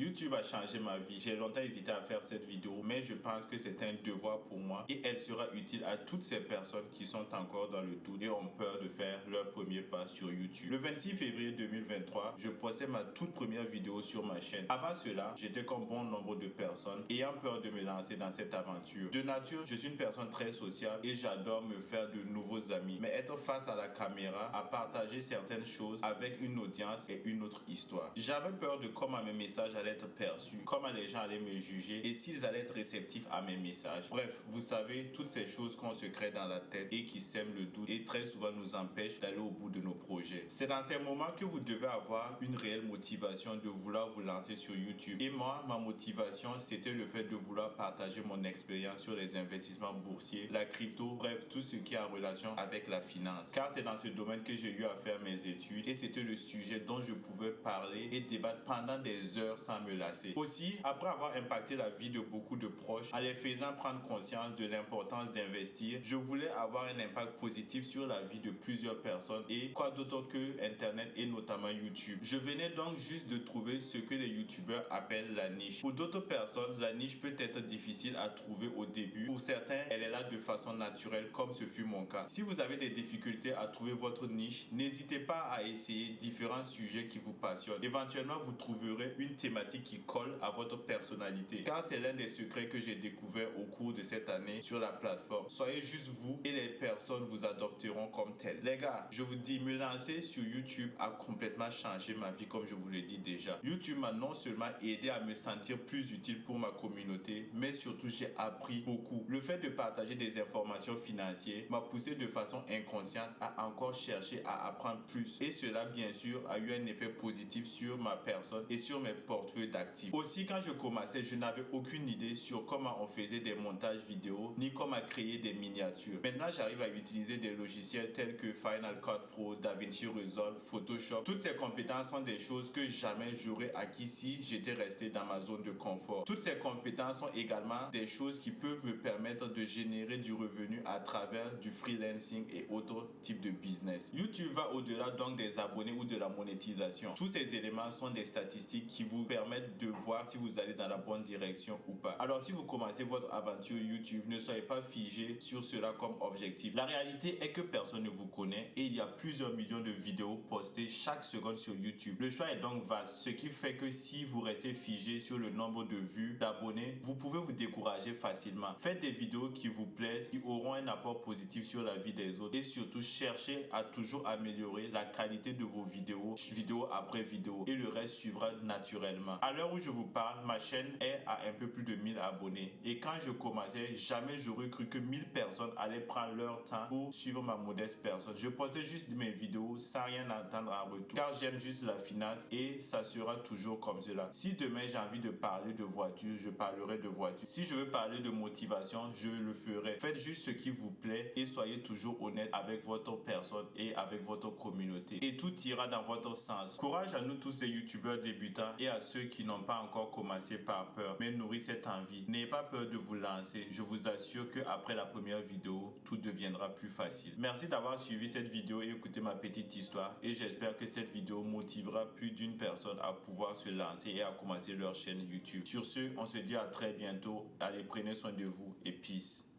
YouTube a changé ma vie. J'ai longtemps hésité à faire cette vidéo, mais je pense que c'est un devoir pour moi et elle sera utile à toutes ces personnes qui sont encore dans le doute et ont peur de faire leur premier pas sur YouTube. Le 26 février 2023, je postais ma toute première vidéo sur ma chaîne. Avant cela, j'étais comme bon nombre de personnes ayant peur de me lancer dans cette aventure. De nature, je suis une personne très sociable et j'adore me faire de nouveaux amis. Mais être face à la caméra, à partager certaines choses avec une audience et une autre histoire. J'avais peur de comment mes messages allaient être perçus, comment les gens allaient me juger et s'ils allaient être réceptifs à mes messages. Bref, vous savez, toutes ces choses qu'on se crée dans la tête et qui sèment le doute et très souvent nous empêchent d'aller au bout de nos projets. C'est dans ces moments que vous devez avoir une réelle motivation de vouloir vous lancer sur YouTube. Et moi, ma motivation, c'était le fait de vouloir partager mon expérience sur les investissements boursiers, la crypto, bref, tout ce qui est en relation avec la finance. Car c'est dans ce domaine que j'ai eu à faire mes études et c'était le sujet dont je pouvais parler et débattre pendant des heures sans me lasser. Aussi, après avoir impacté la vie de beaucoup de proches en les faisant prendre conscience de l'importance d'investir, je voulais avoir un impact positif sur la vie de plusieurs personnes et quoi d'autre que Internet et notamment YouTube. Je venais donc juste de trouver ce que les YouTubeurs appellent la niche. Pour d'autres personnes, la niche peut être difficile à trouver au début. Pour certains, elle est là de façon naturelle comme ce fut mon cas. Si vous avez des difficultés à trouver votre niche, n'hésitez pas à essayer différents sujets qui vous passionnent. Éventuellement, vous trouverez une thématique qui colle à votre personnalité. Car c'est l'un des secrets que j'ai découvert au cours de cette année sur la plateforme. Soyez juste vous et les personnes vous adopteront comme tel. Les gars, je vous dis, me lancer sur YouTube a complètement changé ma vie comme je vous l'ai dit déjà. YouTube m'a non seulement aidé à me sentir plus utile pour ma communauté, mais surtout j'ai appris beaucoup. Le fait de partager des informations financières m'a poussé de façon inconsciente à encore chercher à apprendre plus. Et cela, bien sûr, a eu un effet positif sur ma personne et sur mes portefeuilles d'actifs. Aussi, quand je commençais, je n'avais aucune idée sur comment on faisait des montages vidéo, ni comment créer des miniatures. Maintenant, j'arrive à utiliser des logiciels tels que Final Cut Pro, DaVinci Resolve, Photoshop. Toutes ces compétences sont des choses que jamais j'aurais acquis si j'étais resté dans ma zone de confort. Toutes ces compétences sont également des choses qui peuvent me permettre de générer du revenu à travers du freelancing et autres types de business. YouTube va au-delà donc des abonnés ou de la monétisation. Tous ces éléments sont des statistiques qui vous permettent de voir si vous allez dans la bonne direction ou pas. Alors si vous commencez votre aventure YouTube, ne soyez pas figé sur cela comme objectif. La réalité est que personne ne vous connaît et il y a plusieurs millions de vidéos postées chaque seconde sur YouTube. Le choix est donc vaste, ce qui fait que si vous restez figé sur le nombre de vues, d'abonnés, vous pouvez vous décourager facilement. Faites des vidéos qui vous plaisent, qui auront un apport positif sur la vie des autres et surtout cherchez à toujours améliorer la qualité de vos vidéo après vidéo et le reste suivra naturellement. À l'heure où je vous parle, ma chaîne est à un peu plus de 1000 abonnés et quand je commençais, jamais j'aurais cru que 1000 personnes allaient prendre leur temps pour suivre ma modeste personne. Je postais juste mes vidéos sans rien attendre en retour car j'aime juste la finance et ça sera toujours comme cela. Si demain j'ai envie de parler de voiture, je parlerai de voiture. Si je veux parler de motivation, je le ferai. Faites juste ce qui vous plaît et soyez toujours honnête avec votre personne et avec votre communauté et tout ira dans votre sens. Courage à nous tous les youtubeurs débutants et à ceux qui n'ont pas encore commencé par peur mais nourrissent cette envie. N'ayez pas peur de vous lancer. Je vous assure que après la première vidéo, tout deviendra plus facile. Merci d'avoir suivi cette vidéo et écouté ma petite histoire et j'espère que cette vidéo motivera plus d'une personne à pouvoir se lancer et à commencer leur chaîne YouTube. Sur ce, on se dit à très bientôt. Allez, prenez soin de vous et peace.